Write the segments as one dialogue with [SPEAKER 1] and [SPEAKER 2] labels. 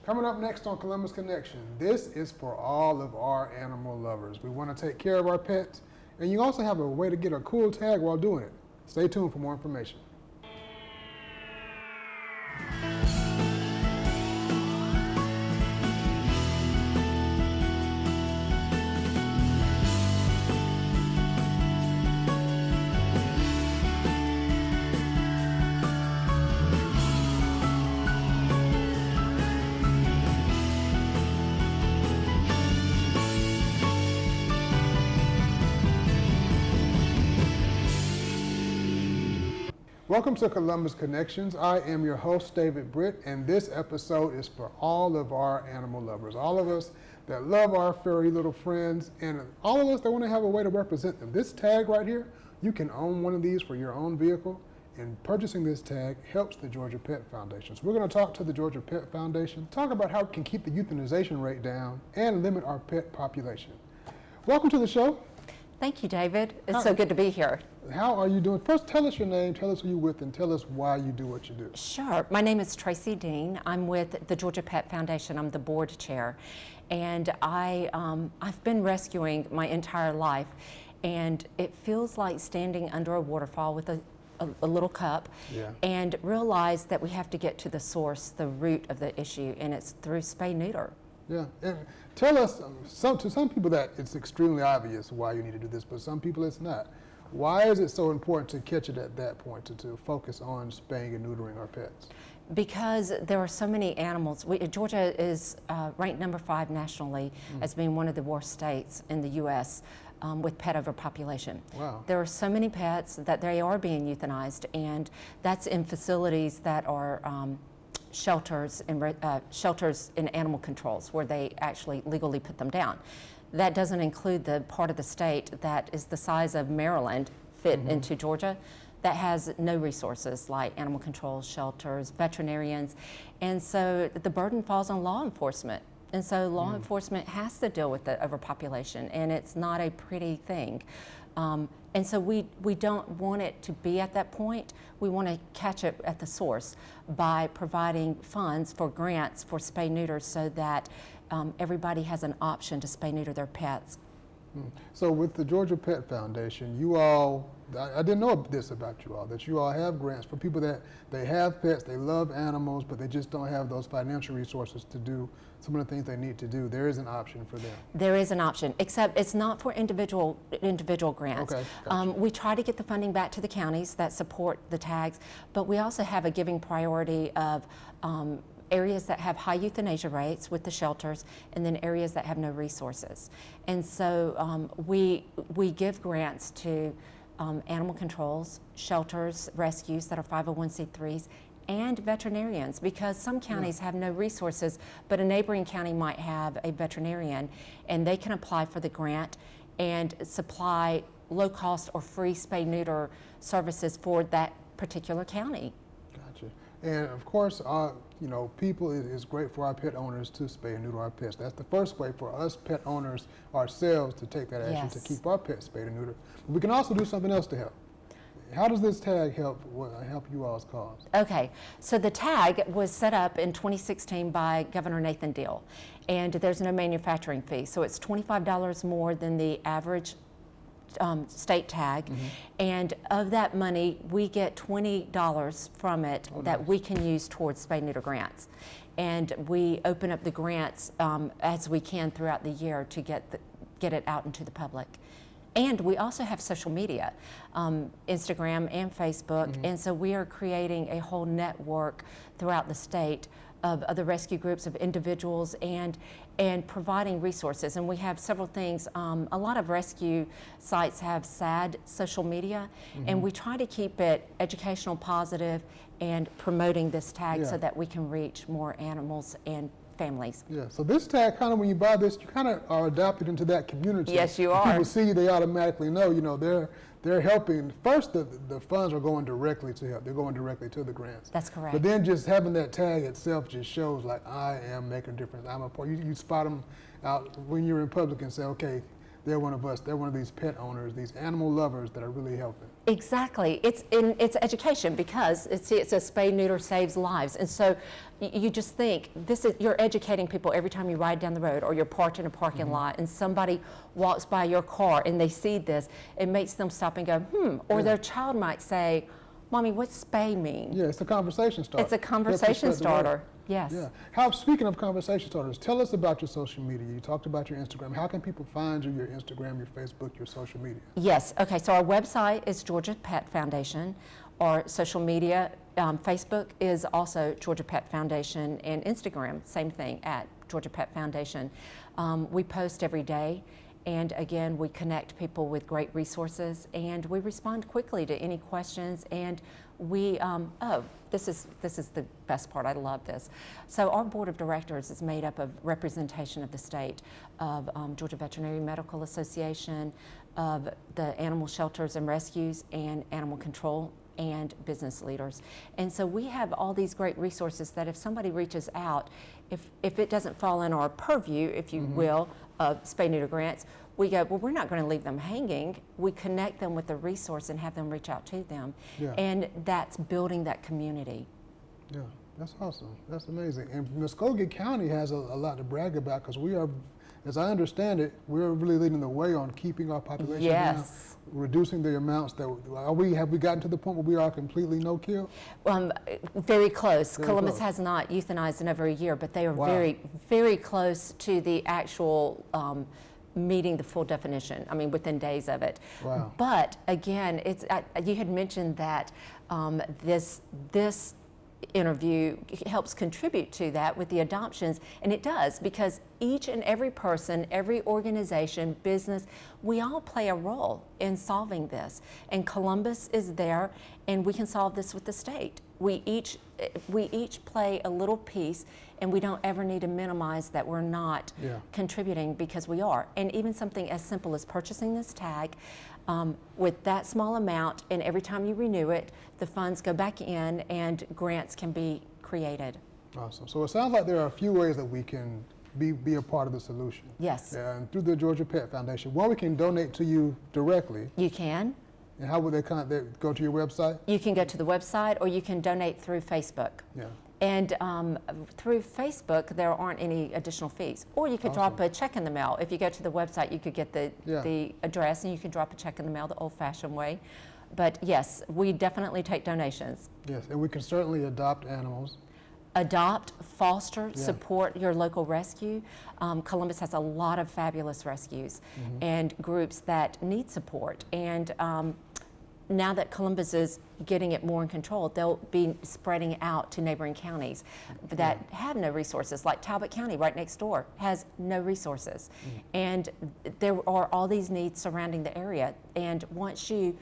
[SPEAKER 1] Coming up next on Columbus Connection, this is for all of our animal lovers. We want to take care of our pets, and you also have a way to get a cool tag while doing it. Stay tuned for more information. Welcome to Columbus Connections. I am your host, David Britt, and this episode is for all of our animal lovers, all of us that love our furry little friends, and all of us that want to have a way to represent them. This tag right here, you can own one of these for your own vehicle, and purchasing this tag helps the Georgia Pet Foundation. So we're going to talk to the Georgia Pet Foundation, talk about how we can keep the euthanization rate down and limit our pet population. Welcome to the show.
[SPEAKER 2] Thank you, David. It's so good to be here.
[SPEAKER 1] How are you doing? First, tell us your name, tell us who you're with, and tell us why you do what you do.
[SPEAKER 2] Sure. My name is Tracy Dean. I'm with the Georgia Pet Foundation. I'm the board chair. And I've been rescuing my entire life. And it feels like standing under a waterfall with a little cup and realize that we have to get to the source, the root of the issue, and it's through spay-neuter.
[SPEAKER 1] Yeah, and tell us, to some people that it's extremely obvious why you need to do this, but some people it's not. Why is it so important to catch it at that point, to focus on spaying and neutering our pets?
[SPEAKER 2] Because there are so many animals. Georgia is ranked number 5 nationally as being one of the worst states in the U.S. With pet overpopulation.
[SPEAKER 1] Wow.
[SPEAKER 2] There are so many pets that they are being euthanized, and that's in facilities that are shelters and animal controls where they actually legally put them down. That doesn't include the part of the state that is the size of Maryland fit into Georgia that has no resources like animal control shelters, veterinarians, and so the burden falls on law enforcement. And so law enforcement has to deal with the overpopulation, and it's not a pretty thing. And so we don't want it to be at that point. We want to catch it at the source by providing funds for grants for spay-neuters so that everybody has an option to spay-neuter their pets.
[SPEAKER 1] So with the Georgia Pet Foundation, you all, I didn't know this about you all, that you all have grants for people that they have pets, they love animals, but they just don't have those financial resources to do some of the things they need to do. There is an option for them.
[SPEAKER 2] There is an option, except it's not for individual grants.
[SPEAKER 1] Okay, gotcha.
[SPEAKER 2] We try to get the funding back to the counties that support the tags, but we also have a giving priority of areas that have high euthanasia rates with the shelters, and then areas that have no resources. And so we give grants to animal controls, shelters, rescues that are 501c3s, and veterinarians, because some counties have no resources, but a neighboring county might have a veterinarian, and they can apply for the grant and supply low-cost or free spay-neuter services for that particular county.
[SPEAKER 1] Gotcha. And of course, people, it's great for our pet owners to spay and neuter our pets. That's the first way for us pet owners ourselves to take that action to keep our pets spayed and neutered. But we can also do something else to help. How does this tag help you all's cause?
[SPEAKER 2] Okay, so the tag was set up in 2016 by Governor Nathan Deal, and there's no manufacturing fee, so it's $25 more than the average state tag, and of that money we get $20 from it that we can use towards spay-neuter grants, and we open up the grants as we can throughout the year to get it out into the public. And we also have social media, Instagram and Facebook, and so we are creating a whole network throughout the state of other rescue groups, of individuals, and providing resources. And we have several things. A lot of rescue sites have sad social media, and we try to keep it educational, positive, and promoting this tag so that we can reach more animals and families.
[SPEAKER 1] Yeah, so this tag, kind of when you buy this, you kind of are adopted into that community.
[SPEAKER 2] Yes, you are.
[SPEAKER 1] People see you, they automatically know, they're helping. First, the funds are going directly to help. They're going directly to the grants.
[SPEAKER 2] That's correct.
[SPEAKER 1] But then just having that tag itself just shows like, I am making a difference. I'm a part. You spot them out when you're in public and say, okay, they're one of us. They're one of these pet owners, these animal lovers that are really helping.
[SPEAKER 2] Exactly. It's education because it's a spay neuter saves lives, and so you just think you're educating people every time you ride down the road or you're parked in a parking lot and somebody walks by your car and they see this. It makes them stop and go, or their child might say, "Mommy, what's spay mean?"
[SPEAKER 1] Yeah, it's a conversation starter.
[SPEAKER 2] It's a conversation starter. Yes.
[SPEAKER 1] Yeah. Speaking of conversation starters, tell us about your social media. You talked about your Instagram. How can people find you, your Instagram, your Facebook, your social media?
[SPEAKER 2] Yes. Okay. So our website is Georgia Pet Foundation. Our social media, Facebook is also Georgia Pet Foundation, and Instagram, same thing, at Georgia Pet Foundation. We post every day. And again, we connect people with great resources, and we respond quickly to any questions. And we, this is the best part. I love this. So our board of directors is made up of representation of the state, of Georgia Veterinary Medical Association, of the Animal Shelters and Rescues, and Animal Control, and business leaders. And so we have all these great resources that if somebody reaches out, if it doesn't fall in our purview, if you will, of spay neuter grants, we go, well, we're not going to leave them hanging. We connect them with the resource and have them reach out to them.
[SPEAKER 1] Yeah.
[SPEAKER 2] And that's building that community.
[SPEAKER 1] Yeah, that's awesome. That's amazing. And Muskogee County has a lot to brag about because we are, as I understand it, we're really leading the way on keeping our population down, reducing the amounts that have we gotten to the point where we are completely no kill?
[SPEAKER 2] Very close. Columbus has not euthanized in over a year, but they are very, very close to the actual meeting the full definition. I mean, within days of it.
[SPEAKER 1] Wow.
[SPEAKER 2] But again, you had mentioned that this interview helps contribute to that with the adoptions, and it does, because each and every person, every organization, business, we all play a role in solving this, and Columbus is there, and we can solve this with the state. We each play a little piece, and we don't ever need to minimize that we're not contributing, because we are. And even something as simple as purchasing this tag, with that small amount, and every time you renew it, the funds go back in and grants can be created.
[SPEAKER 1] Awesome. So it sounds like there are a few ways that we can be a part of the solution.
[SPEAKER 2] Yes.
[SPEAKER 1] And through the Georgia Pet Foundation. One, we can donate to you directly.
[SPEAKER 2] You can.
[SPEAKER 1] And how would they go to your website?
[SPEAKER 2] You can go to the website, or you can donate through Facebook.
[SPEAKER 1] Yeah.
[SPEAKER 2] And through Facebook, there aren't any additional fees. Or you could drop a check in the mail. If you go to the website, you could get the address, and you can drop a check in the mail the old-fashioned way. But yes, we definitely take donations.
[SPEAKER 1] Yes, and we can certainly adopt animals.
[SPEAKER 2] Adopt, foster, support your local rescue. Columbus has a lot of fabulous rescues and groups that need support. And now that Columbus is getting it more in control, they'll be spreading out to neighboring counties that have no resources, like Talbot County right next door has no resources. And there are all these needs surrounding the area. And once you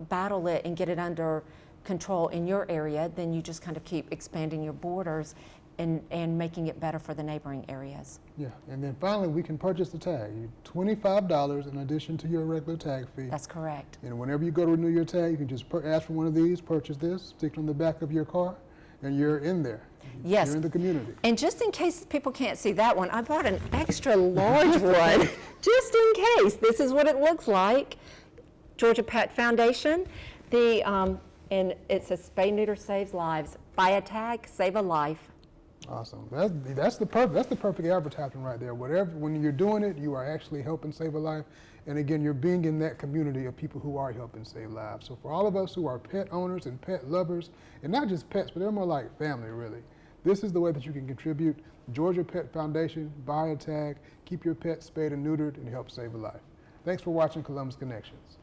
[SPEAKER 2] battle it and get it under control in your area, then you just kind of keep expanding your borders and making it better for the neighboring areas.
[SPEAKER 1] Yeah, and then finally we can purchase the tag. $25 in addition to your regular tag fee.
[SPEAKER 2] That's correct.
[SPEAKER 1] And whenever you go to renew your tag, you can just ask for one of these, purchase this, stick it on the back of your car, and you're in there.
[SPEAKER 2] Yes.
[SPEAKER 1] You're in the community.
[SPEAKER 2] And just in case people can't see that one, I bought an extra large one, just in case. This is what it looks like. Georgia Pet Foundation. And it says Spay Neuter Saves Lives. Buy a tag, save a life.
[SPEAKER 1] Awesome. That's the perfect advertisement right there. When you're doing it, you are actually helping save a life. And again, you're being in that community of people who are helping save lives. So for all of us who are pet owners and pet lovers, and not just pets, but they're more like family, really. This is the way that you can contribute. Georgia Pet Foundation, buy a tag, keep your pet spayed and neutered, and help save a life. Thanks for watching Columbus Connections.